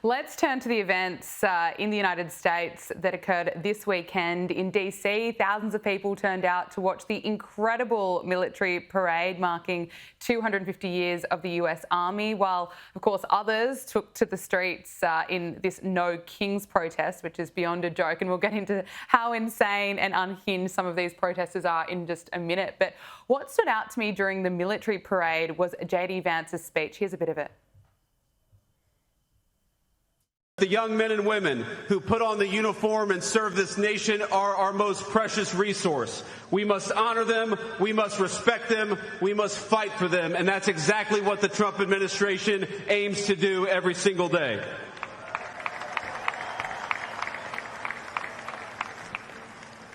Let's turn to the events in the United States that occurred this weekend in DC. Thousands of people turned out to watch the incredible military parade marking 250 years of the US Army, while, of course, others took to the streets in this No Kings protest, which is beyond a joke. And we'll get into how insane and unhinged some of these protesters are in just a minute. But what stood out to me during the military parade was JD Vance's speech. Here's a bit of it. The young men and women who put on the uniform and serve this nation are our most precious resource. We must honor them, we must respect them, we must fight for them, and that's exactly what the Trump administration aims to do every single day.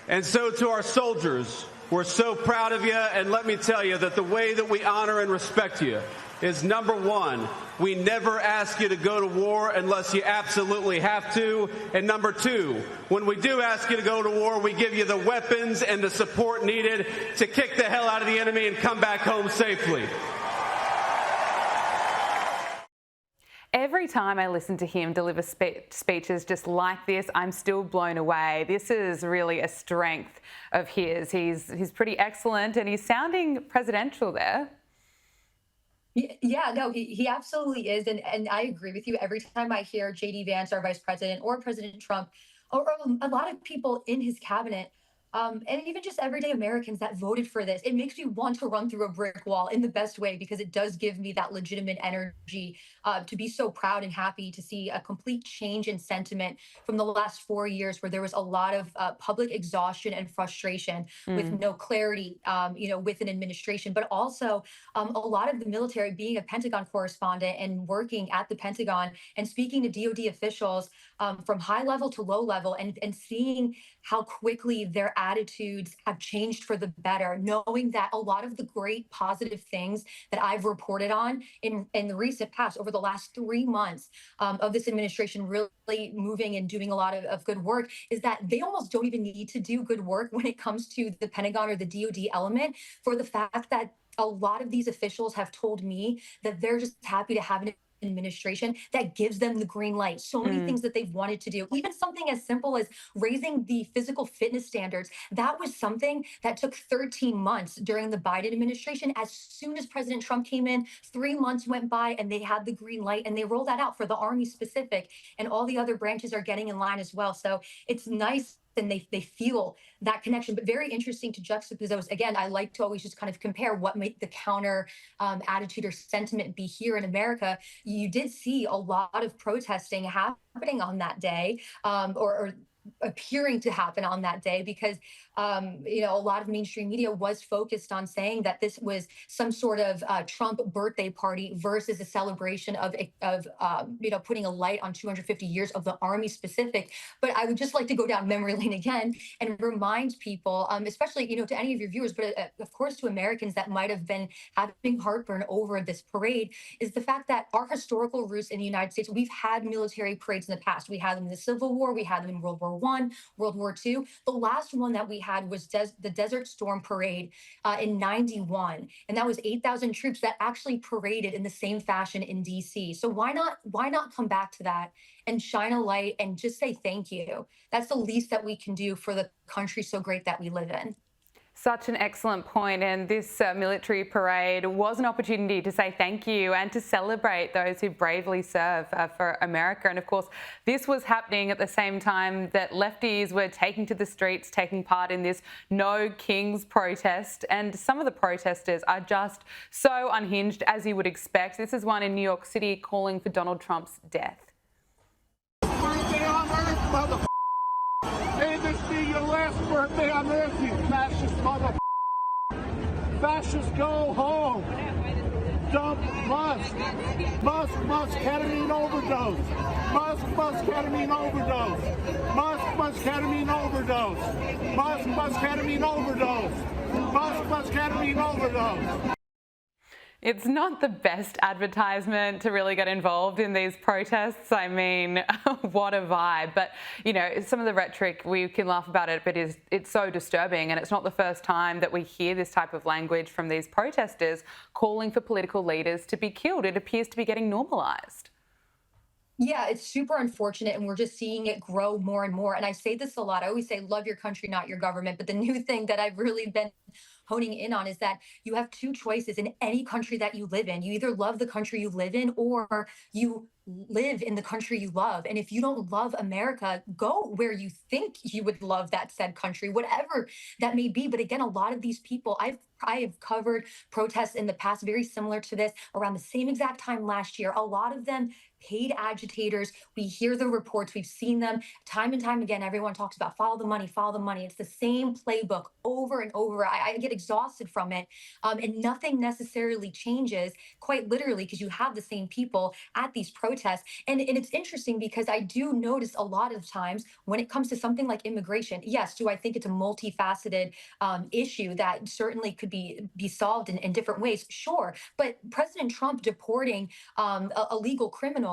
And so to our soldiers, we're so proud of you, and let me tell you that the way that we honor and respect you is, number one, we never ask you to go to war unless you absolutely have to. And number two, when we do ask you to go to war, we give you the weapons and the support needed to kick the hell out of the enemy and come back home safely. Every time I listen to him deliver speeches just like this, I'm still blown away. This is really a strength of his. He's pretty excellent, and he's sounding presidential there. Yeah, no, he absolutely is. And I agree with you. Every time I hear JD Vance, our vice president, or President Trump, or a lot of people in his cabinet, and even just everyday Americans that voted for this, it makes me want to run through a brick wall in the best way, because it does give me that legitimate energy to be so proud and happy to see a complete change in sentiment from the last 4 years, where there was a lot of public exhaustion and frustration with no clarity, with an administration, but also a lot of the military, being a Pentagon correspondent and working at the Pentagon and speaking to DoD officials from high level to low level, and seeing how quickly their attitudes have changed for the better, knowing that a lot of the great positive things that I've reported on in the recent past, over the last 3 months of this administration really moving and doing a lot of good work, is that they almost don't even need to do good work when it comes to the Pentagon or the DoD element, for the fact that a lot of these officials have told me that they're just happy to have an administration that gives them the green light. So many things that they've wanted to do, even something as simple as raising the physical fitness standards. That was something that took 13 months during the Biden administration. As soon as President Trump came in, 3 months went by and they had the green light, and they rolled that out for the Army specific, and all the other branches are getting in line as well. So it's nice, and they feel that connection. But very interesting to juxtapose. Again, I like to always just kind of compare what might the counter attitude or sentiment be here in America. You did see a lot of protesting happening on that day, or appearing to happen on that day, because a lot of mainstream media was focused on saying that this was some sort of Trump birthday party versus a celebration of putting a light on 250 years of the Army specific. But I would just like to go down memory lane again and remind people, especially to any of your viewers, but of course to Americans that might have been having heartburn over this parade, is the fact that our historical roots in the United States, we've had military parades in the past. We had them in the Civil War, we had them in World War I, World War II. The last one that we had was the Desert Storm Parade in '91, and that was 8,000 troops that actually paraded in the same fashion in DC. So why not come back to that and shine a light and just say thank you? That's the least that we can do for the country so great that we live in. Such an excellent point. And this military parade was an opportunity to say thank you and to celebrate those who bravely serve for America. And of course, this was happening at the same time that lefties were taking to the streets, taking part in this No Kings protest. And some of the protesters are just so unhinged, as you would expect. This is one in New York City calling for Donald Trump's death. Birthday on earth, mother. May this be your last birthday on earth, you fascist mother. Fascists, go home. Dump Musk. Musk, ketamine overdose. Musk, ketamine overdose. Musk, ketamine overdose. Musk, ketamine overdose. Musk, ketamine overdose. It's not the best advertisement to really get involved in these protests. I mean, what a vibe. But, some of the rhetoric, we can laugh about it, but it's so disturbing. And it's not the first time that we hear this type of language from these protesters calling for political leaders to be killed. It appears to be getting normalised. Yeah, it's super unfortunate, and we're just seeing it grow more and more. And I say this a lot. I always say, love your country, not your government. But the new thing that I've really been honing in on is that you have two choices in any country that you live in. You either love the country you live in, or you live in the country you love. And if you don't love America, go where you think you would love that said country, whatever that may be. But again, a lot of these people, I have covered protests in the past very similar to this around the same exact time last year. A lot of them paid agitators. We hear the reports, we've seen them time and time again. Everyone talks about follow the money, follow the money. It's the same playbook over and over. I get exhausted from it. And nothing necessarily changes, quite literally, because you have the same people at these protests. And it's interesting because I do notice a lot of times when it comes to something like immigration, yes, do I think it's a multifaceted issue that certainly could be solved in different ways? Sure. But President Trump deporting illegal criminals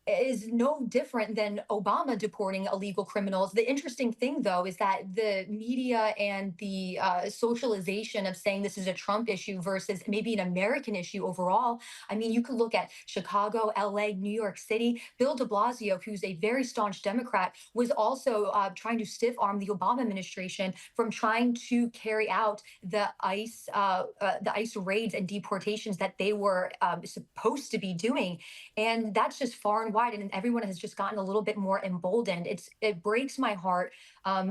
is no different than Obama deporting illegal criminals. The interesting thing, though, is that the media and the socialization of saying this is a Trump issue versus maybe an American issue overall. I mean, you could look at Chicago, LA, New York City. Bill de Blasio, who's a very staunch Democrat, was also trying to stiff arm the Obama administration from trying to carry out the ICE raids and deportations that they were supposed to be doing. And that's just far and wide, and everyone has just gotten a little bit more emboldened. It breaks my heart.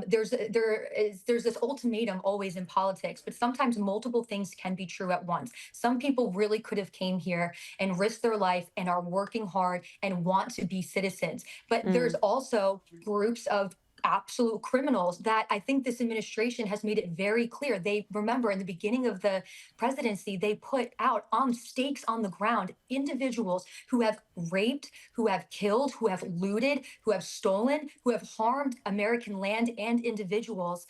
There's this ultimatum always in politics, but sometimes multiple things can be true at once. Some people really could have came here and risked their life and are working hard and want to be citizens, but there's also groups of absolute criminals that I think this administration has made it very clear. They remember in the beginning of the presidency, they put out on stakes on the ground individuals who have raped, who have killed, who have looted, who have stolen, who have harmed American land and individuals.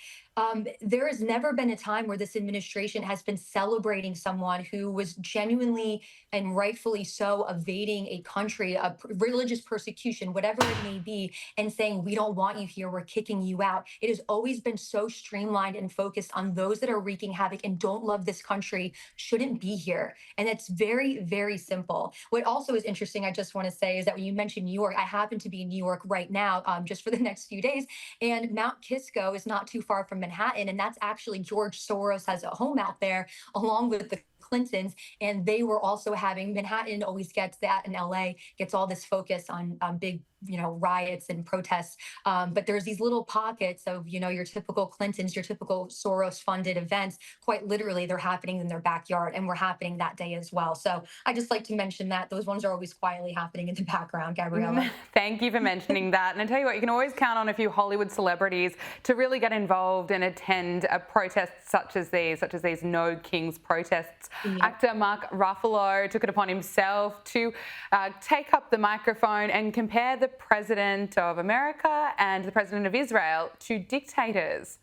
There has never been a time where this administration has been celebrating someone who was genuinely and rightfully so evading a country, religious persecution, whatever it may be, and saying, we don't want you here, we're kicking you out. It has always been so streamlined and focused on those that are wreaking havoc and don't love this country shouldn't be here. And it's very, very simple. What also is interesting, I just want to say, is that when you mentioned New York, I happen to be in New York right now, just for the next few days, and Mount Kisco is not too far from Manhattan, and that's actually George Soros has a home out there, along with the Clintons, and they were also having Manhattan always gets that, and LA gets all this focus on big riots and protests, but there's these little pockets of your typical Clintons, your typical Soros funded events. Quite literally, they're happening in their backyard, and were happening that day as well. So I just like to mention that those ones are always quietly happening in the background, Gabriella. Thank you for mentioning that. And I tell you what, you can always count on a few Hollywood celebrities to really get involved and attend a protest such as these No Kings protests. Yeah. Actor Mark Ruffalo took it upon himself to take up the microphone and compare the President of America and the President of Israel to dictators.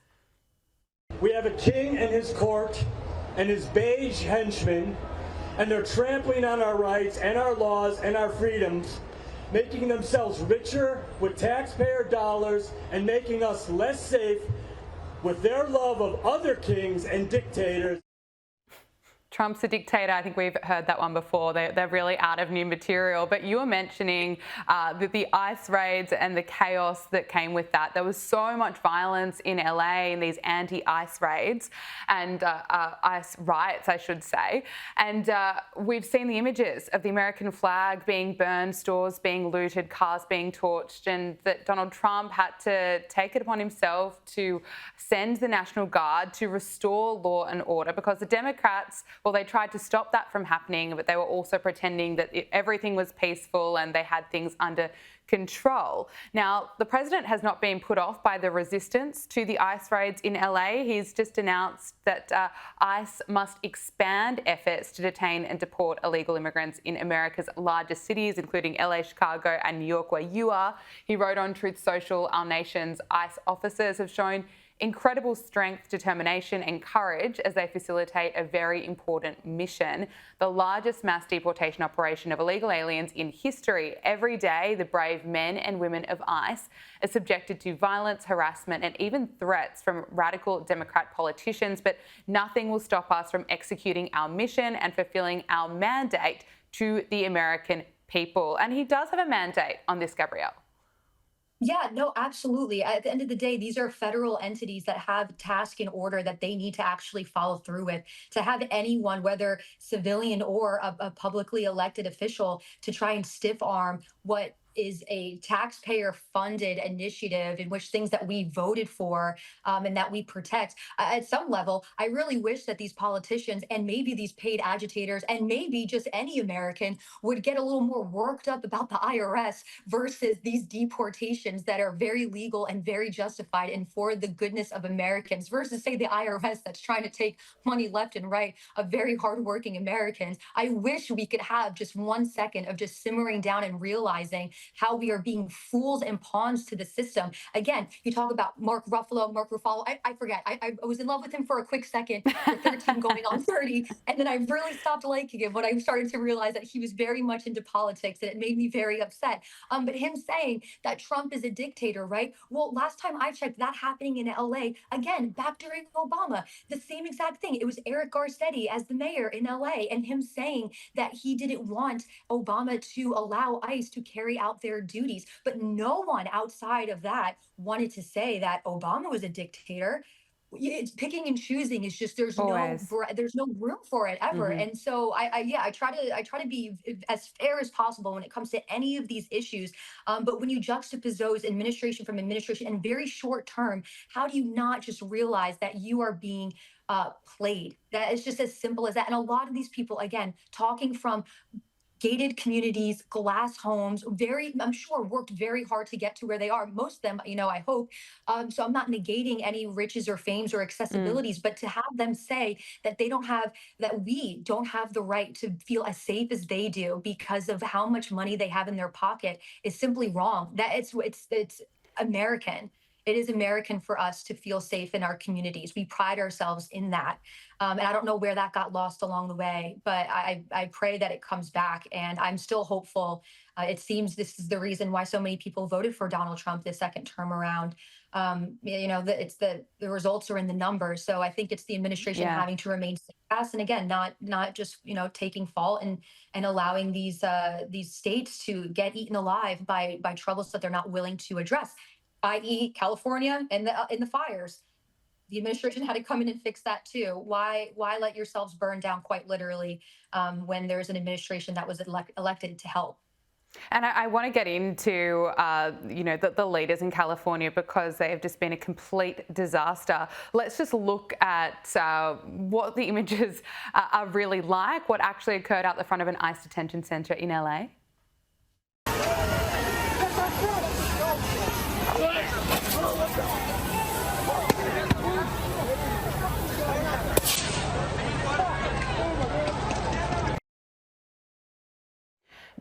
We have a king and his court and his beige henchmen, and they're trampling on our rights and our laws and our freedoms, making themselves richer with taxpayer dollars and making us less safe with their love of other kings and dictators. Trump's a dictator. I think we've heard that one before. They're really out of new material. But you were mentioning the ICE raids and the chaos that came with that. There was so much violence in LA in these anti-ICE raids and ICE riots, I should say. And we've seen the images of the American flag being burned, stores being looted, cars being torched, and that Donald Trump had to take it upon himself to send the National Guard to restore law and order, because the Democrats, well, they tried to stop that from happening, but they were also pretending that everything was peaceful and they had things under control. Now, the president has not been put off by the resistance to the ICE raids in LA. He's just announced that ICE must expand efforts to detain and deport illegal immigrants in America's largest cities, including LA, Chicago, and New York, where you are. He wrote on Truth Social, our nation's ICE officers have shown incredible strength, determination and courage as they facilitate a very important mission, the largest mass deportation operation of illegal aliens in history. Every day, the brave men and women of ICE are subjected to violence, harassment and even threats from radical Democrat politicians, but nothing will stop us from executing our mission and fulfilling our mandate to the American people. And he does have a mandate on this, Gabrielle. Yeah, no, absolutely. At the end of the day, these are federal entities that have task and order that they need to actually follow through with. To have anyone, whether civilian or a publicly elected official, to try and stiff arm what is a taxpayer funded initiative in which things that we voted for and that we protect. At some level, I really wish that these politicians and maybe these paid agitators and maybe just any American would get a little more worked up about the IRS versus these deportations that are very legal and very justified and for the goodness of Americans versus, say, the IRS that's trying to take money left and right of very hardworking Americans. I wish we could have just 1 second of just simmering down and realizing how we are being fools and pawns to the system. Again, you talk about Mark Ruffalo. I forget. I was in love with him for a quick second, for 13 going on 30. And then I really stopped liking him when I started to realize that he was very much into politics, and it made me very upset. But him saying that Trump is a dictator, right? Well, last time I checked, that happening in LA, again, back during Obama, the same exact thing. It was Eric Garcetti as the mayor in LA, and him saying that he didn't want Obama to allow ICE to carry out their duties. But no one outside of that wanted to say that Obama was a dictator. It's picking and choosing. It's just Always. there's no room for it ever. Mhm. And so I try to be as fair as possible when it comes to any of these issues. But when you juxtapose those administration from administration and very short term, how do you not just realize that you are being played? That is just as simple as that. And a lot of these people, again, talking from gated communities, glass homes, I'm sure, worked very hard to get to where they are. Most of them, I hope. So I'm not negating any riches or fames or accessibilities, but to have them say that we don't have the right to feel as safe as they do because of how much money they have in their pocket is simply wrong. That it's American. It is American for us to feel safe in our communities. We pride ourselves in that. And I don't know where that got lost along the way, but I pray that it comes back. And I'm still hopeful. It seems this is the reason why so many people voted for Donald Trump this second term around. It's the results are in the numbers. So I think it's the administration Yeah. having to remain steadfast, and again, not just taking fault and allowing these states to get eaten alive by troubles that they're not willing to address, i.e., California and in the fires. The administration had to come in and fix that too. Why let yourselves burn down quite literally when there's an administration that was elected to help? And I want to get into, the leaders in California because they have just been a complete disaster. Let's just look at what the images are really like, what actually occurred out the front of an ICE detention centre in LA.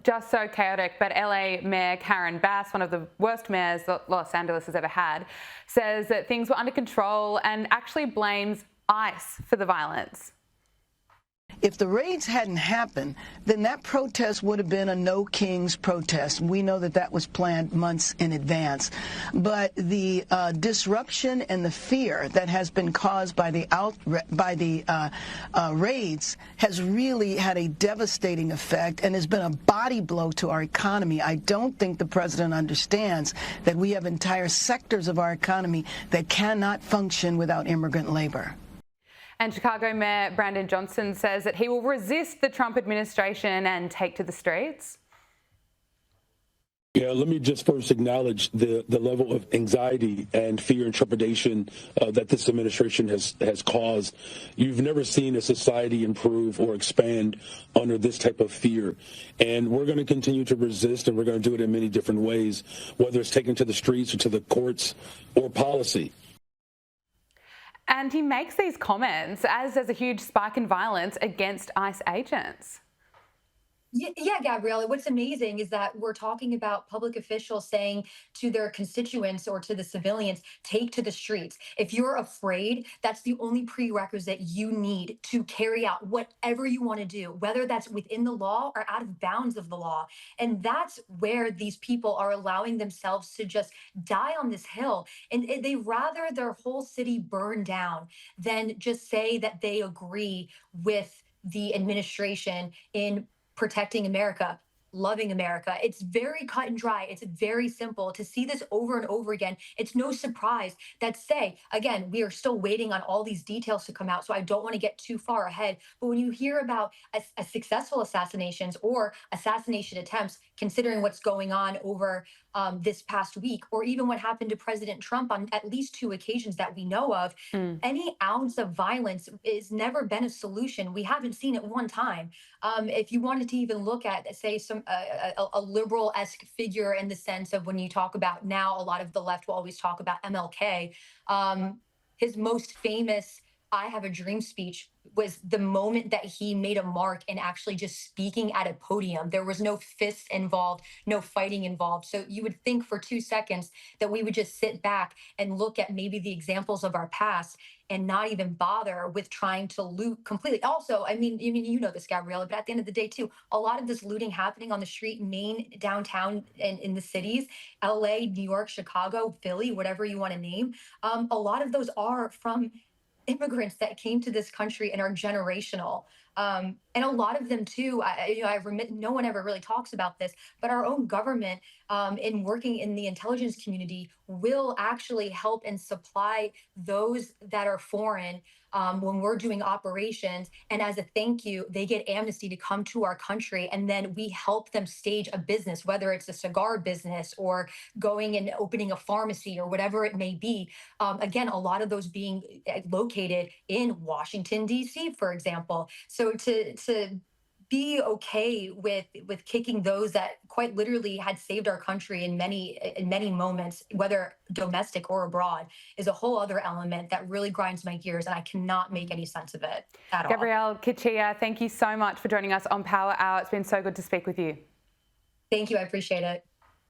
Just so chaotic, but LA Mayor Karen Bass, one of the worst mayors that Los Angeles has ever had, says that things were under control and actually blames ICE for the violence. If the raids hadn't happened, then that protest would have been a no kings protest. We know that that was planned months in advance. But the disruption and the fear that has been caused by the raids has really had a devastating effect and has been a body blow to our economy. I don't think the president understands that we have entire sectors of our economy that cannot function without immigrant labor. And Chicago Mayor Brandon Johnson says that he will resist the Trump administration and take to the streets. Yeah, let me just first acknowledge the level of anxiety and fear and trepidation that this administration has caused. You've never seen a society improve or expand under this type of fear. And we're going to continue to resist, and we're going to do it in many different ways, whether it's taken to the streets or to the courts or policy. And he makes these comments as there's a huge spike in violence against ICE agents. Yeah, Gabriella, what's amazing is that we're talking about public officials saying to their constituents or to the civilians, take to the streets. If you're afraid, that's the only prerequisite you need to carry out whatever you want to do, whether that's within the law or out of bounds of the law. And that's where these people are allowing themselves to just die on this hill. And they rather their whole city burn down than just say that they agree with the administration in protecting America. loving America. It's very cut and dry. It's very simple. To see this over and over again, it's no surprise that, say, again, we are still waiting on all these details to come out, so I don't want to get too far ahead. But when you hear about a successful assassinations or assassination attempts, considering what's going on over this past week, or even what happened to President Trump on at least 2 occasions that we know of, any ounce of violence has never been a solution. We haven't seen it one time. If you wanted to even look at, say, a liberal-esque figure in the sense of when you talk about now, a lot of the left will always talk about MLK. His most famous "I Have a Dream" speech was the moment that he made a mark in actually just speaking at a podium. There was no fists involved, no fighting involved. So you would think for 2 seconds that we would just sit back and look at maybe the examples of our past and not even bother with trying to loot completely. Also, I mean, you know this, Gabriella, but at the end of the day, too, a lot of this looting happening on the street, Maine, downtown, and in the cities, LA, New York, Chicago, Philly, whatever you want to name, a lot of those are from immigrants that came to this country and are generational. And a lot of them too, no one ever really talks about this, but our own government, in working in the intelligence community, will actually help and supply those that are foreign when we're doing operations. And as a thank you, they get amnesty to come to our country, and then we help them stage a business, whether it's a cigar business or going and opening a pharmacy or whatever it may be. Again, a lot of those being located in Washington, D.C., for example. So to be okay with kicking those that quite literally had saved our country in many moments, whether domestic or abroad, is a whole other element that really grinds my gears, and I cannot make any sense of it at all. Gabrielle Cuccia, thank you so much for joining us on Power Hour. It's been so good to speak with you. Thank you. I appreciate it.